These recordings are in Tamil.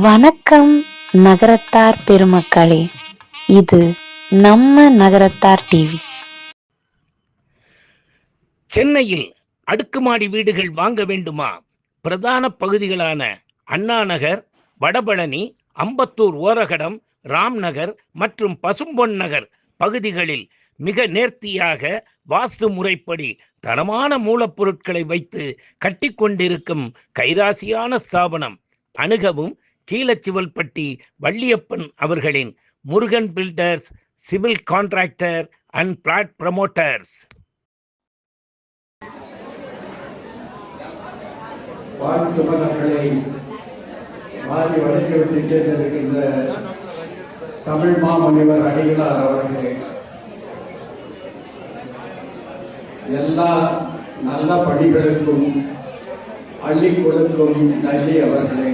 வணக்கம் நகரத்தார் பெருமக்களே, இது நம்ம நகரத்தார் டிவி. சென்னையில் அடுக்குமாடி வீடுகள் வாங்க வேண்டுமா? பிரதான பகுதிகளான அண்ணா நகர், வடபழனி, அம்பத்தூர் ஓரகடம், ராம் நகர் மற்றும் பசும்பொன் நகர் பகுதிகளில் மிக நேர்த்தியாக வாஸ்து முறைப்படி தரமான மூலப்பொருட்களை வைத்து கட்டிக்கொண்டிருக்கும் கைராசியான ஸ்தாபனம். அணுகவும் கீழச்சிவல்பட்டி வள்ளியப்பன் அவர்களின் Murugan builders, civil contractor and flat promoters. வாழ்த்து மலர்களை வாரி வழங்கிவிட்டு சென்றிருக்கின்ற தமிழ் மாமுனிவர் அடிகளார் அவர்களே, எல்லா நல்ல பணிகளுக்கும் அள்ளி கொடுக்கும் நல்லி அவர்களே,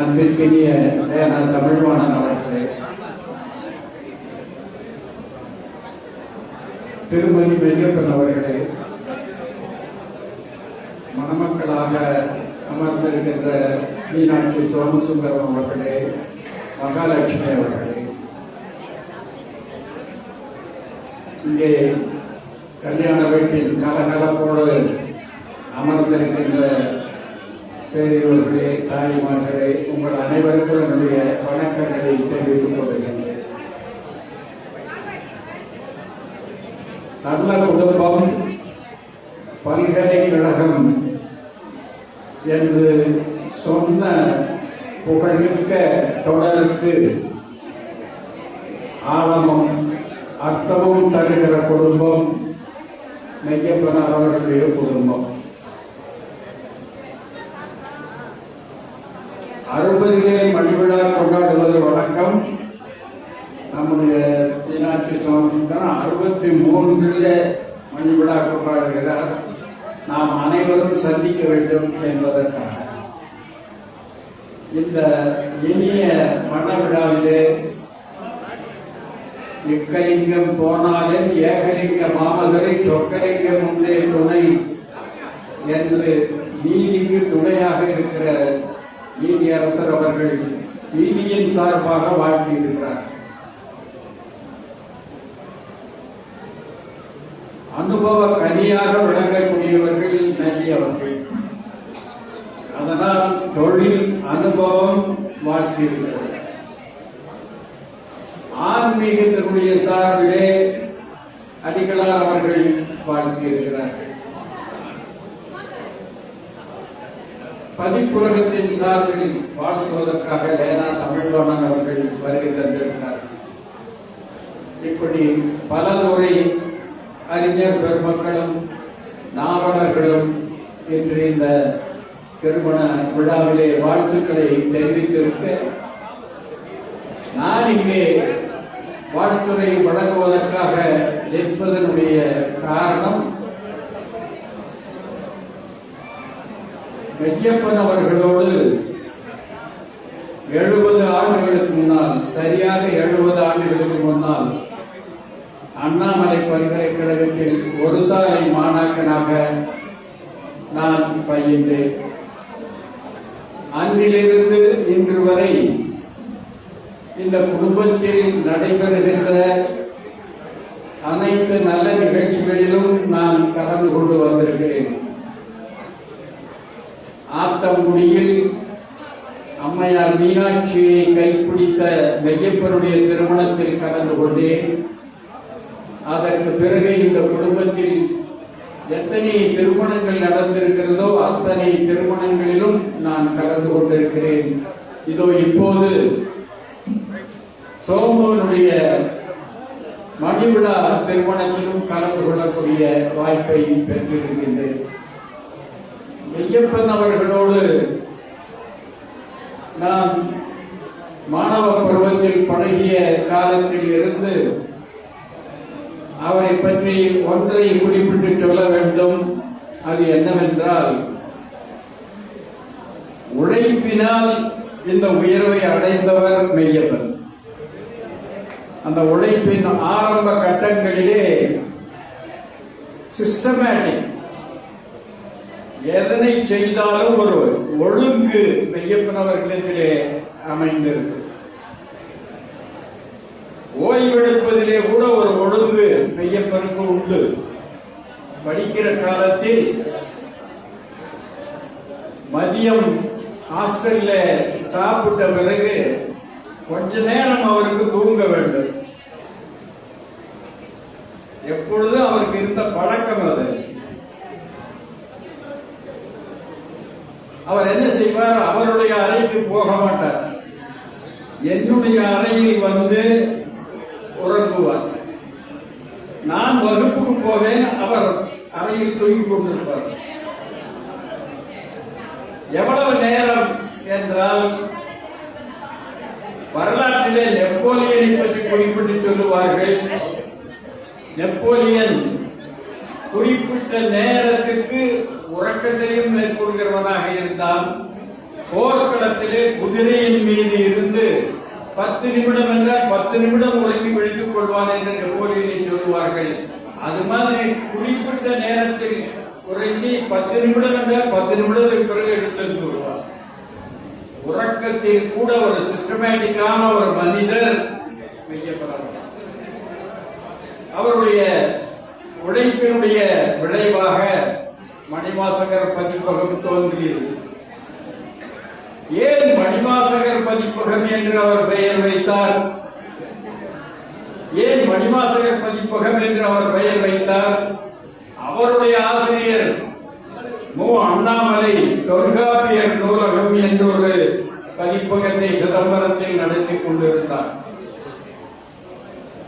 அன்பிற்கினிய தமிழ்வாணன் அவர்களே, திருமதி மெய்யப்பன் அவர்களே, மணமக்களாக அமர்ந்திருக்கின்ற மீனாட்சி சோமசுந்தரம் அவர்களே, மகாலட்சுமி அவர்களே, இங்கே கல்யாண வீட்டில் கலகலப்போடு அமர்ந்திருக்கின்ற பெரியவர்களே, தாய்மார்களே, உங்கள் அனைவருக்கும் என்னுடைய வணக்கங்களை தெரிவித்துக் கொள்கின்றேன். நல்ல குடும்பம் பல்கலைக்கழகம் என்று சொன்ன புகழ்மிக்க தொடருக்கு ஆழமும் அர்த்தமும் தருகிற குடும்பம் மெய்யப்பனார் அவர்களுடைய குடும்பம். 60 மணிவிழா கொண்டாடுவது வழக்கம். நம்முடைய மீனாட்சி சோமசுந்தரம் 63 மணிவிழா கொண்டாடுகிறார். நாம் அனைவரும் சந்திக்க வேண்டும் என்பதற்காக இந்த இனிய மணவிழாவிலே எக்கலிங்கம் போனாலும் ஏகலிங்க மாமதுரை சொக்கலிங்கம் முன்னே துணை என்று நீதிக்கு துணையாக இருக்கிற நீதி அரசர் அவர்கள் நீதியின் சார்பாக வாழ்த்தியிருக்கிறார். அனுபவ கனியாக விளங்கக்கூடியவர்கள் நல்லி அவர்கள். அதனால் தொழில் அனுபவம் வாழ்த்தியிருக்கிறது. ஆன்மீகத்தினுடைய சார்பிலே அடிகளார் அவர்கள் வாழ்த்தியிருக்கிறார்கள். பதிப்புலகத்தின் சார்பில் வாழ்த்துவதற்காக லேனா தமிழ்வாணன் அவர்கள் வருகை தந்திருக்கிறார்கள். இப்படி பல முறை அறிஞர் பெருமக்களும் நாவலர்களும் இன்று இந்த திருமண விழாவிலே வாழ்த்துக்களை தெரிவித்திருக்க, நான் இங்கே வாழ்த்துறை வழங்குவதற்காக நிற்பதனுடைய காரணம், மெய்யப்பன் அவர்களோடு 70 ஆண்டுகளுக்கு முன்னால், சரியாக 70 ஆண்டுகளுக்கு முன்னால் அண்ணாமலை பல்கலைக்கழகத்தில் ஒரு சாலை மாணாக்கனாக நான் பயின்றேன். அன்றிலிருந்து இன்று வரை இந்த குடும்பத்தில் நடைபெறுகின்ற அனைத்து நல்ல நிகழ்ச்சிகளிலும் நான் கலந்து கொண்டு வந்திருக்கிறேன். ஆத்தங்குடியில் அம்மையார் மீனாட்சியை கைப்பிடித்த மெய்யப்பனுடைய திருமணத்தில் கலந்து கொண்டேன். அதற்கு பிறகு இந்த குடும்பத்தில் எத்தனை திருமணங்கள் நடந்திருக்கிறதோ அத்தனை திருமணங்களிலும் நான் கலந்து கொண்டிருக்கிறேன். இதோ இப்போது சோமுனுடைய மணிவிழா திருமணத்திலும் கலந்து கொள்ளக்கூடிய வாய்ப்பை பெற்றிருக்கின்றேன். மெய்யப்பன் அவர்களோடு நான் மாணவ பருவத்தில் பழகிய காலத்தில் இருந்து அவரை பற்றி ஒன்றை குறிப்பிட்டு சொல்ல வேண்டும். அது என்னவென்றால், உழைப்பினால் இந்த உயர்வை அடைந்தவர் மெய்யப்பன். அந்த உழைப்பின் ஆரம்ப கட்டங்களிலே சிஸ்டமேட்டிக் எதனை செய்தாலும் ஒரு ஒழுங்கு மெய்யப்பன் அவர்களிடத்திலே அமைந்திருக்கு. ஓய்வெடுப்பதிலே கூட ஒரு ஒழுங்கு மெய்யப்பனுக்கு உண்டு. படிக்கிற காலத்தில் மதியம் ஹாஸ்டல்ல சாப்பிட்ட பிறகு கொஞ்ச நேரம் அவருக்கு தூங்க வேண்டும். எப்பொழுதும் அவருக்கு இருந்த பழக்கம் அது. அவர் என்ன செய்வார், அவருடைய அறைக்கு போக மாட்டார், என்னுடைய அறையில் வந்து உறங்குவார். நான் வகுப்புக்கு போவேன், அவர் அறையில் தூங்கிக் கொண்டிருப்பார். எவ்வளவு நேரம் என்றால், வரலாற்றிலே நெப்போலியனை பற்றி குறிப்பிட்டு சொல்லுவார்கள். நெப்போலியன் குறிப்பிட்ட நேரத்துக்கு உறக்கத்தையும் மேற்கொள்கிறவனாக இருந்தால், போர்க்களத்திலே குதிரையின் மீது இருந்து 10 நிமிடம் என்றால் 10 நிமிடம் உறங்கி விழித்துக் கொள்வான் என்று நெப்போலியனை சொல்லுவார்கள். அது மாதிரி குறிப்பிட்ட நேரத்தில் உறங்கி 10 நிமிடம் என்றால் 10 நிமிடத்துக்கு பிறகு எடுத்து வருவார். உறக்கத்தில் கூட ஒரு சிஸ்டமேட்டிக்கான ஒரு மனிதர் மெய்யப்பன். அவருடைய உழைப்பினுடைய விளைவாக மணிவாசகர் பதிப்பகம் தோன்றியது. ஏன் மணிவாசகர் பதிப்பகம் என்று அவர் பெயர் வைத்தார்? ஏன் மணிவாசகர் பதிப்பகம் என்று அவர் பெயர் வைத்தார்? அவருடைய ஆசிரியர் மு. அண்ணாமலை தொல்காப்பியர் நூலகம் என்ற ஒரு பதிப்பகத்தை சிதம்பரத்தில் நடத்தி கொண்டிருந்தார்.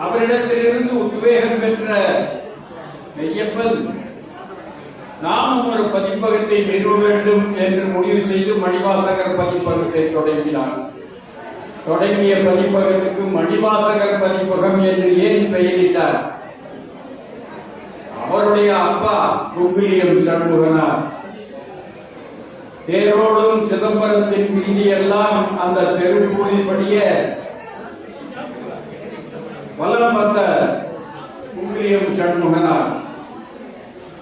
அவரிடத்திலிருந்து உத்வேகம் பெற்ற மெய்யப்பன் நாமும் ஒரு பதிப்பகத்தை நிறுவ வேண்டும் என்று முடிவு செய்து மணிவாசகர் பதிப்பகத்தை தொடங்கினார். தொடங்கிய பதிப்பகத்துக்கு மணிவாசகர் பதிப்பகம் என்று ஏன் பெயரிட்டார்? அவருடைய அப்பா குங்கிலியம் சண்முகனார். தேரோடும் சிதம்பரத்தின் வீதியெல்லாம் அந்த தெருப்பூரின்படிய வலம் வந்த குங்கிலியம் சண்முகனார்.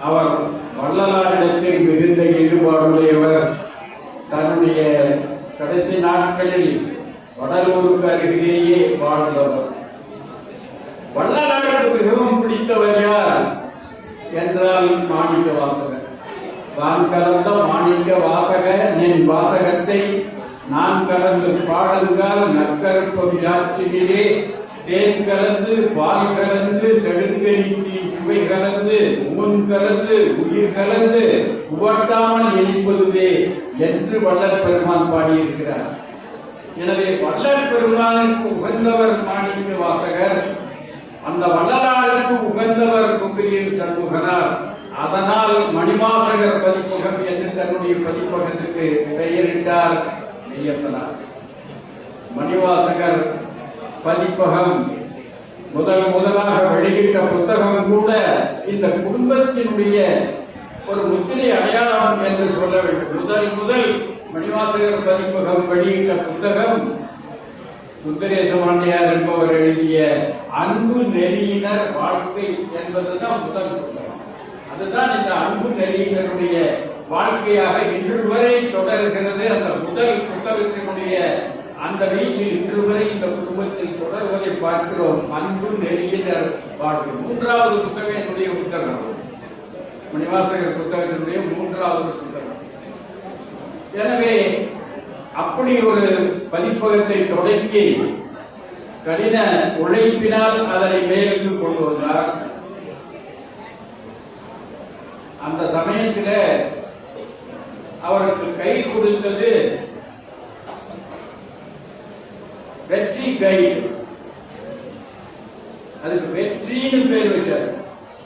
அவர் வள்ளலாரிடத்தில் மிகுந்த ஈடுபாடுடையவர். தன்னுடைய கடைசி நாட்களில் வடலூருக்கு அருகிலேயே வாழ்ந்தவர். வள்ளலாருக்கு மிகவும் பிடித்தவர் யார் என்றால் மாணிக்க வாசகர். தான் கலந்த மாணிக்க வாசக நின் வாசகத்தை நான் கலந்து பாடுங்கால் நற்கருப்பம் யாற்றிலே தேன் கலந்து பால் கலந்து செடுங்கனிக்கு சுவை கலந்து முன் கலந்து உயிர் கலந்து உவட்டாமல் இனிப்பதுவே என்று வள்ளல் பெருமான் பாடியிருக்கிறார். எனவே வள்ளல் பெருமானுக்கு உகந்தவர் மாணிக்க வாசகர், அந்த வள்ளலாருக்கு உகந்தவர் குங்கிலியம் சண்முகனார். அதனால் மணிவாசகர் பதிப்பகம் என்று தன்னுடைய பதிப்பகத்துக்கு பெயரிட்டார் மெய்யப்பனார். மணிவாசகர் பதிப்பகம் முதலாக வெளியிட்ட புத்தகம் கூட இந்த குடும்பத்தினுடைய ஒரு முத்திரை அடையாளம் என்று சொல்ல வேண்டும். முதல் மணிவாசகர் பதிப்பகம் வெளியிட்ட புத்தகம் சுந்தரேச பாண்டியார் என்பவர் எழுதிய அன்பு நெறியினர் வாழ்க்கை என்பதுதான் முதல் புத்தகம். அதுதான் இந்த அன்பு நெறியினருடைய வாழ்க்கையாக இன்று வரை தொடர்கிறது. அந்த முதல் புத்தகத்தினுடைய அந்த வீச்சு இன்று வரை இந்த குடும்பத்தில் தொடர்வதை பார்க்கிறோம். அன்பு நெறியினர் வாழ்க்கை. 3வது புத்தகம் என்னுடைய புத்தகம், மணிவாசகர் புத்தகத்தினுடைய 3வது புத்தகம். எனவே அப்படி ஒரு பதிப்பகத்தை தொடங்கி கடின உழைப்பினால் அதனை மேலுக்கு கொண்டு வந்தார். அந்த சமயத்தில் அவருக்கு கை கொடுத்தது வெற்றி கைடு. அதுக்கு வெற்றின்னு பேர் வச்சார்.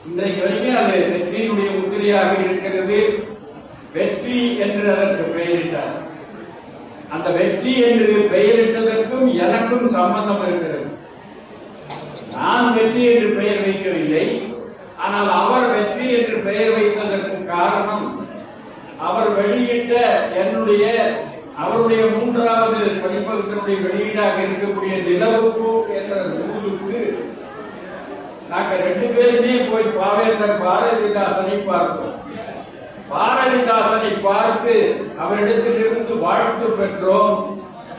இன்றைக்கு வரைக்கும் அது வெற்றியினுடைய முத்திரையாக இருக்கிறது. வெற்றி என்று அதற்கு பெயரிட்டார். அந்த வெற்றி என்று பெயரிட்டதற்கும் எனக்கும் சம்பந்தம் இருக்கிறது. நான் வெற்றி என்று பெயர் வைக்கவில்லை. ஆனால் அவர் வெற்றி என்று பெயர் வைத்ததற்கு காரணம், அவர் வெளியிட்ட அவருடைய 3வது பதிப்பகத்தினுடைய வெளியீடாக இருக்கக்கூடிய நிலவுப்பு என்ற நூலுக்கு நாங்கள் 2 பேருமே போய் பாவேந்தர் பாரதிதாசனை பார்த்தோம். பாரதிதாசனை பார்த்து அவரிடத்திலிருந்து வாழ்த்து பெற்றோம்.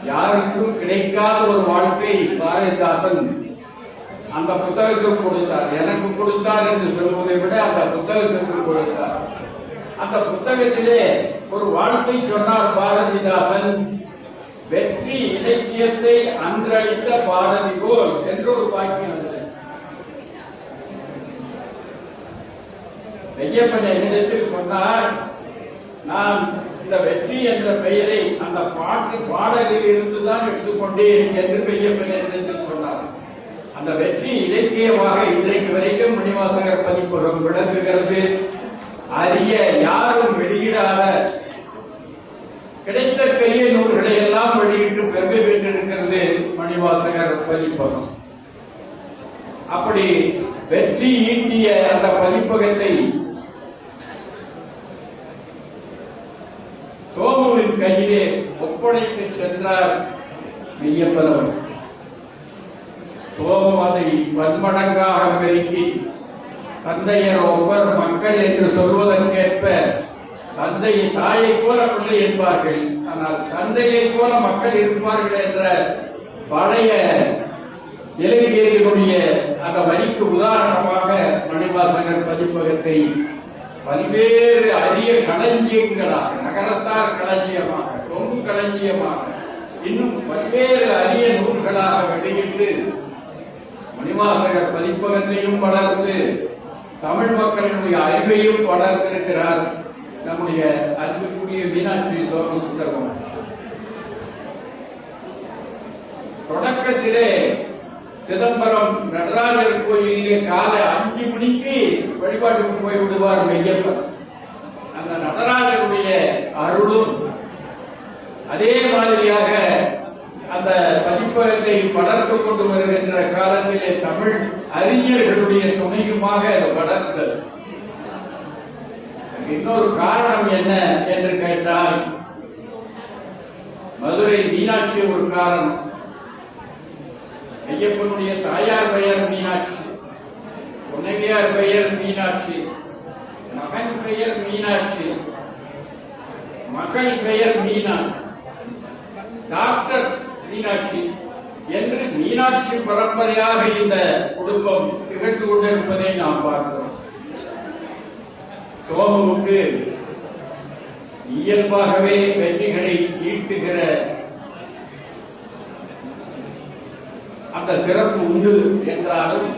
யாருக்கும் கிடைக்காத ஒரு வாழ்க்கை பாரதிதாசன் அந்த புத்தகத்துக்கு கொடுத்தார். எனக்கு கொடுத்தார் என்று சொல்வதை விட அந்த புத்தகத்திற்கு கொடுத்தார். அந்த புத்தகத்திலே ஒரு வாழ்க்கை சொன்னார் பாரதிதாசன். வெற்றி இலக்கியத்தை அன்றளித்த பாரதி போல் என்று ஒரு வாக்கியம். ஐயப்பன் என்னிடத்தில் சொன்னார், நான் இந்த வெற்றி என்ற பெயரை அந்த பாடலில் இருந்துதான் எடுத்துக்கொண்டேன் என்று ஐயப்பன் என்னிடத்தில் சொன்னார். அந்த வெற்றி இலக்கியமாக இன்றைக்கு வரைக்கும் மணிவாசகர் பதிப்பகம் விளங்குகிறது. அரிய யாரும் வெளியிடாத கிடைத்த பெரிய நூல்களை எல்லாம் வெளியிட்டு பெருமை பெற்றிருக்கிறது மணிவாசகர் பதிப்பகம். அப்படி வெற்றி ஈட்டிய அந்த பதிப்பகத்தை சோமுவின் கையிலே ஒப்படைத்து சென்றார் ஐயப்பன் அவர்கள். சோமு அதை பன்மடங்காக பெருக்கி தந்தையர் ஒவ்வொரு மக்கள் என்று சொல்வதற்கேற்ப தந்தையை தாயை போல பிள்ளை என்பார்கள், ஆனால் தந்தையை போல மக்கள் இருப்பார்கள் என்ற பழைய இலக்கியத்தினுடைய அந்த வரிக்கு உதாரணமாக மணிவாசகர் பதிப்பகத்தை பல்வேறு அரிய களஞ்சியங்களாக, நகரத்தார் களஞ்சியமாக, தொங்கு களஞ்சியமாக, இன்னும் பல்வேறு அரிய நூல்களாக வெளியிட்டு மணிவாசகர் பதிப்பகத்தையும் வளர்த்து தமிழ் மக்களினுடைய அறிவையும் வளர்த்திருக்கிறார் நம்முடைய அன்புக்குரிய மீனாட்சி சோமசுந்தரம். தொடக்கத்திலே சிதம்பரம் நடராஜர் கோயிலே காலை 5 மணிக்கு வழிபாட்டுக்கு போய் விடுவார் ஐயப்பன். அந்த நடராஜருடைய அருளும் அதே மாதிரியாக அந்த பதிப்பகத்தை வளர்த்து கொண்டு வருகின்ற காலத்திலே தமிழ் அறிஞர்களுடைய துணையுமாக அது வளர்ந்தது. இன்னொரு காரணம் என்ன என்று கேட்டால், மதுரை மீனாட்சி ஒரு காரணம். ஐயப்பனுடைய தாயார் பெயர் மீனாட்சி, துணைவியார் பெயர் மீனாட்சி, மகன் பெயர் மீனாட்சி, மகள் பெயர் மீனா, டாக்டர் மீனாட்சி என்று மீனாட்சி பரம்பரையாக இந்த குடும்பம் திகழ்ந்து கொண்டிருப்பதை நாம் பார்க்கிறோம். சோமுவுக்கு இயல்பாகவே வெற்றிகளை ஈட்டுகிற அந்த சிறப்பு உண்டு என்றாலும்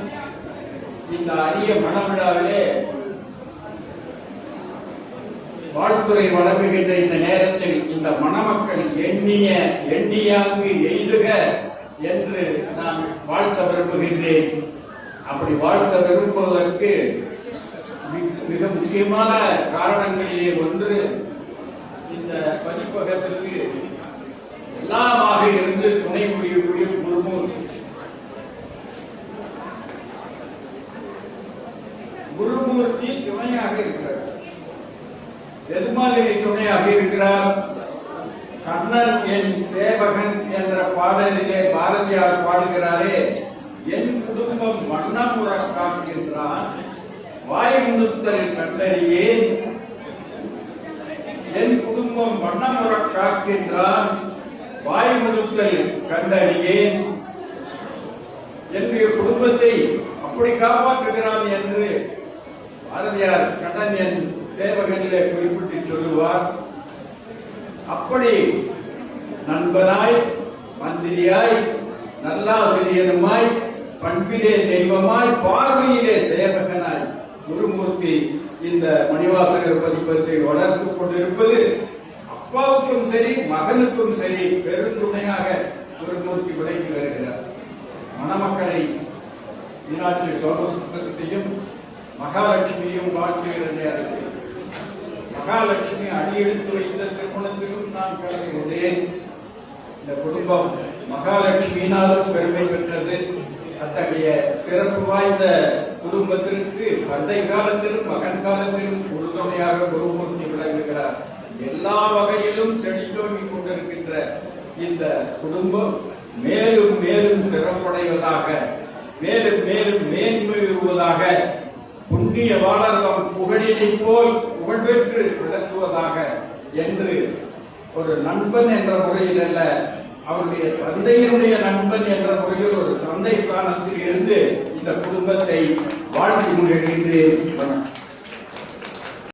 இந்த அரிய மணவிழாவிலே வாழ்த்துறை வழங்குகின்ற இந்த நேரத்தில் இந்த மணமக்கள் எண்ணியாங்கு எய்துக என்று நான் வாழ்த்த விரும்புகின்றேன். அப்படி வாழ்த்த விரும்புவதற்கு மிக முக்கியமான காரணங்களிலே ஒன்று, இந்த பதிப்பகத்திற்கு எல்லாமாக இருந்து துணை புரியக்கூடிய குருமூர்த்தி. குருமூர்த்தி துணையாக இருக்கிறார். எது மாதிரி துணையாக இருக்கிறார்? கண்ணன் என் சேவகன் என்ற பாடலிலே பாரதியார் பாடுகிறாரே, என் குடும்பம் வண்ணமுற காக்கின்றான் வாய் முழுத்தல் கண்டறியேன், என் குடும்பம் வண்ணமுற காக்கின்றான் வாய் முழுத்தல் கண்டறியேன், என்னுடைய குடும்பத்தை அப்படி காப்பாற்றுகிறான் என்று பாரதியார் கண்ணன் என் சேவகனிலே குறிப்பிட்டு சொல்லுவார். அப்படி நண்பனாய், மந்திரியாய், நல்லாசிரியனுமாய், பண்பிலே தெய்வமாய், பார்வையிலே சேவகனாய் குருமூர்த்தி இந்த மணிவாசகர் பதிப்பத்தை வளர்த்துக் கொண்டிருப்பது அப்பாவுக்கும் சரி மகனுக்கும் சரி பெருந்துணையாக குருமூர்த்தி விளங்கி வருகிறார். மணமக்களை மீனாட்சி சோமசுந்தரத்தையும் மகாலட்சுமியும் வாழ்த்துகிற நேரத்தில் மகாலட்சுமி அடியெடுத்து வைத்த திருமணத்திலும் நான் கலந்து கொண்டேன். இந்த குடும்பம் மகாலட்சுமியினாலும் பெருமை பெற்றது. அத்தகைய சிறப்பு வாய்ந்த குடும்பத்திற்கு தந்தை காலத்திலும் மகன் காலத்திலும் உறுதுணையாக குருமூர்த்தி விளங்குகிறார். எல்லா வகையிலும் செழித்தோங்கி கொண்டிருக்கின்ற இந்த குடும்பம் மேலும் மேலும் சிறப்படைவதாக, மேலும் மேலும் மேன்மையுறுவதாக, புண்ணிய புண்ணிய வாழகம் புகழினை போல் புகழ்பெற்று விளக்குவதாக என்று ஒரு நண்பன் என்ற முறையில் அல்ல, அவருடைய தந்தையினுடைய நண்பன் என்ற முறையில் ஒரு தந்தை ஸ்தானத்தில் இருந்து இந்த குடும்பத்தை வாழ்த்தி கொண்டிருக்கின்றேன்.